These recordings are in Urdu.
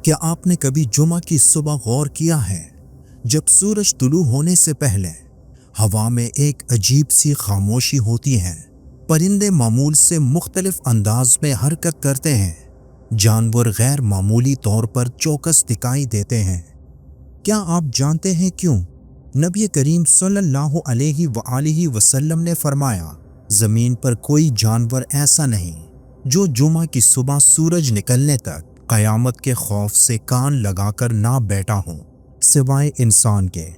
کیا آپ نے کبھی جمعہ کی صبح غور کیا ہے؟ جب سورج طلوع ہونے سے پہلے ہوا میں ایک عجیب سی خاموشی ہوتی ہے۔ پرندے معمول سے مختلف انداز میں حرکت کرتے ہیں، جانور غیر معمولی طور پر چوکس دکھائی دیتے ہیں۔ کیا آپ جانتے ہیں کیوں؟ نبی کریم صلی اللہ علیہ وآلہ وسلم نے فرمایا، زمین پر کوئی جانور ایسا نہیں جو جمعہ کی صبح سورج نکلنے تک قیامت کے خوف سے کان لگا کر نہ بیٹھا ہوں، سوائے انسان کے۔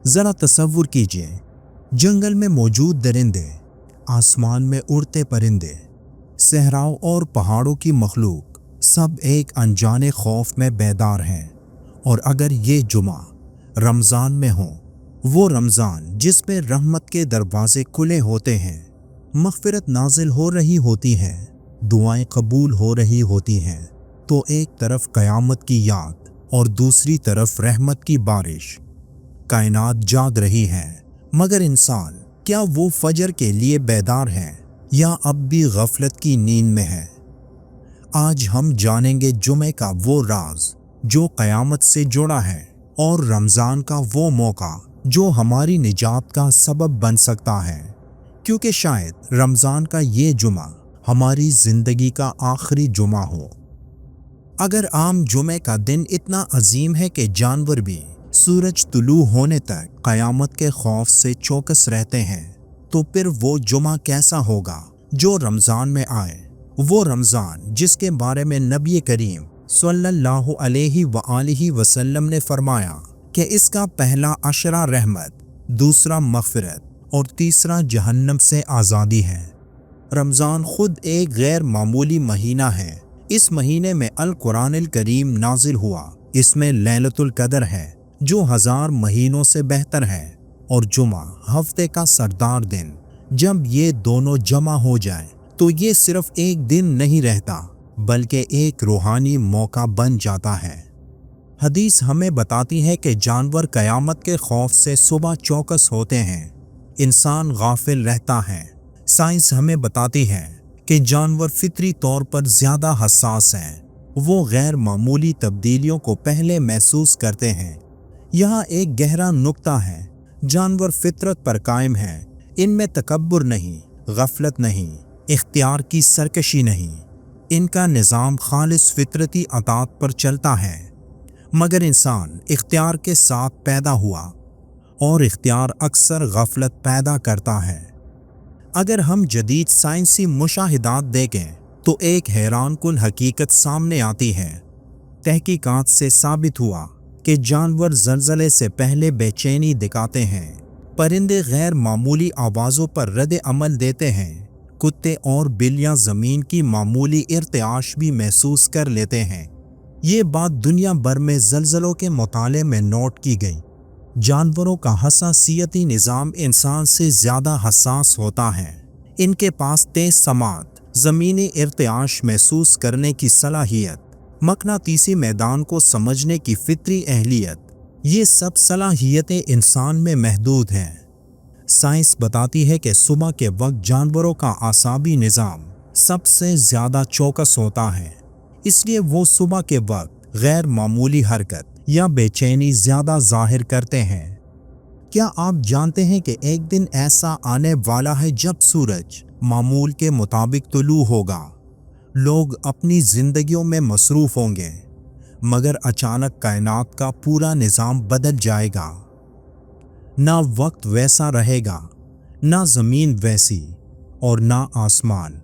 ذرا تصور کیجئے، جنگل میں موجود درندے، آسمان میں اڑتے پرندے، صحراؤں اور پہاڑوں کی مخلوق سب ایک انجانے خوف میں بیدار ہیں۔ اور اگر یہ جمعہ رمضان میں ہو، وہ رمضان جس میں رحمت کے دروازے کھلے ہوتے ہیں، مغفرت نازل ہو رہی ہوتی ہے، دعائیں قبول ہو رہی ہوتی ہیں، تو ایک طرف قیامت کی یاد اور دوسری طرف رحمت کی بارش، کائنات جاگ رہی ہے۔ مگر انسان کیا وہ فجر کے لیے بیدار ہے یا اب بھی غفلت کی نیند میں ہے؟ آج ہم جانیں گے جمعے کا وہ راز جو قیامت سے جڑا ہے، اور رمضان کا وہ موقع جو ہماری نجات کا سبب بن سکتا ہے، کیونکہ شاید رمضان کا یہ جمعہ ہماری زندگی کا آخری جمعہ ہو۔ اگر عام جمعے کا دن اتنا عظیم ہے کہ جانور بھی سورج طلوع ہونے تک قیامت کے خوف سے چوکس رہتے ہیں، تو پھر وہ جمعہ کیسا ہوگا جو رمضان میں آئے؟ وہ رمضان جس کے بارے میں نبی کریم صلی اللہ علیہ وآلہ وسلم نے فرمایا کہ اس کا پہلا عشرہ رحمت، دوسرا مغفرت اور تیسرا جہنم سے آزادی ہے۔ رمضان خود ایک غیر معمولی مہینہ ہے۔ اس مہینے میں القرآن الکریم نازل ہوا۔ اس میں لیلۃ القدر ہے جو 1000 مہینوں سے بہتر ہے، اور جمعہ ہفتے کا سردار دن۔ جب یہ دونوں جمع ہو جائے تو یہ صرف ایک دن نہیں رہتا بلکہ ایک روحانی موقع بن جاتا ہے۔ حدیث ہمیں بتاتی ہے کہ جانور قیامت کے خوف سے صبح چوکس ہوتے ہیں، انسان غافل رہتا ہے۔ سائنس ہمیں بتاتی ہے کہ جانور فطری طور پر زیادہ حساس ہیں، وہ غیر معمولی تبدیلیوں کو پہلے محسوس کرتے ہیں۔ یہاں ایک گہرا نکتہ ہے، جانور فطرت پر قائم ہیں، ان میں تکبر نہیں، غفلت نہیں، اختیار کی سرکشی نہیں، ان کا نظام خالص فطرتی اطاعت پر چلتا ہے۔ مگر انسان اختیار کے ساتھ پیدا ہوا، اور اختیار اکثر غفلت پیدا کرتا ہے۔ اگر ہم جدید سائنسی مشاہدات دیکھیں تو ایک حیران کن حقیقت سامنے آتی ہے۔ تحقیقات سے ثابت ہوا کہ جانور زلزلے سے پہلے بے چینی دکھاتے ہیں، پرندے غیر معمولی آوازوں پر رد عمل دیتے ہیں، کتے اور بلیاں زمین کی معمولی ارتعاش بھی محسوس کر لیتے ہیں۔ یہ بات دنیا بھر میں زلزلوں کے مطالعے میں نوٹ کی گئی۔ جانوروں کا حساسیتی نظام انسان سے زیادہ حساس ہوتا ہے۔ ان کے پاس تیز سماعت، زمینی ارتعاش محسوس کرنے کی صلاحیت، مقناطیسی میدان کو سمجھنے کی فطری اہلیت، یہ سب صلاحیتیں انسان میں محدود ہیں۔ سائنس بتاتی ہے کہ صبح کے وقت جانوروں کا اعصابی نظام سب سے زیادہ چوکس ہوتا ہے، اس لیے وہ صبح کے وقت غیر معمولی حرکت یا بے چینی زیادہ ظاہر کرتے ہیں۔ کیا آپ جانتے ہیں کہ ایک دن ایسا آنے والا ہے جب سورج معمول کے مطابق طلوع ہوگا، لوگ اپنی زندگیوں میں مصروف ہوں گے، مگر اچانک کائنات کا پورا نظام بدل جائے گا؟ نہ وقت ویسا رہے گا، نہ زمین ویسی، اور نہ آسمان۔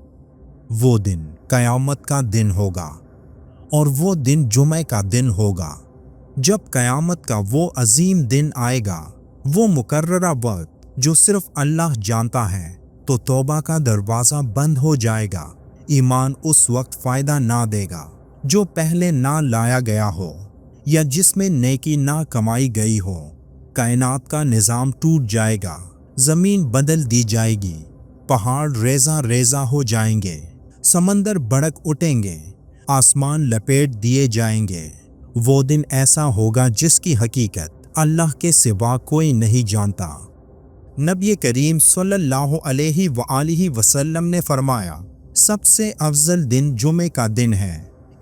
وہ دن قیامت کا دن ہوگا، اور وہ دن جمعے کا دن ہوگا۔ جب قیامت کا وہ عظیم دن آئے گا، وہ مقررہ وقت جو صرف اللہ جانتا ہے، تو توبہ کا دروازہ بند ہو جائے گا۔ ایمان اس وقت فائدہ نہ دے گا جو پہلے نہ لایا گیا ہو یا جس میں نیکی نہ کمائی گئی ہو۔ کائنات کا نظام ٹوٹ جائے گا، زمین بدل دی جائے گی، پہاڑ ریزہ ریزہ ہو جائیں گے، سمندر بھڑک اٹھیں گے، آسمان لپیٹ دیے جائیں گے۔ وہ دن ایسا ہوگا جس کی حقیقت اللہ کے سوا کوئی نہیں جانتا۔ نبی کریم صلی اللہ علیہ وآلہ وسلم نے فرمایا، سب سے افضل دن جمعے کا دن ہے،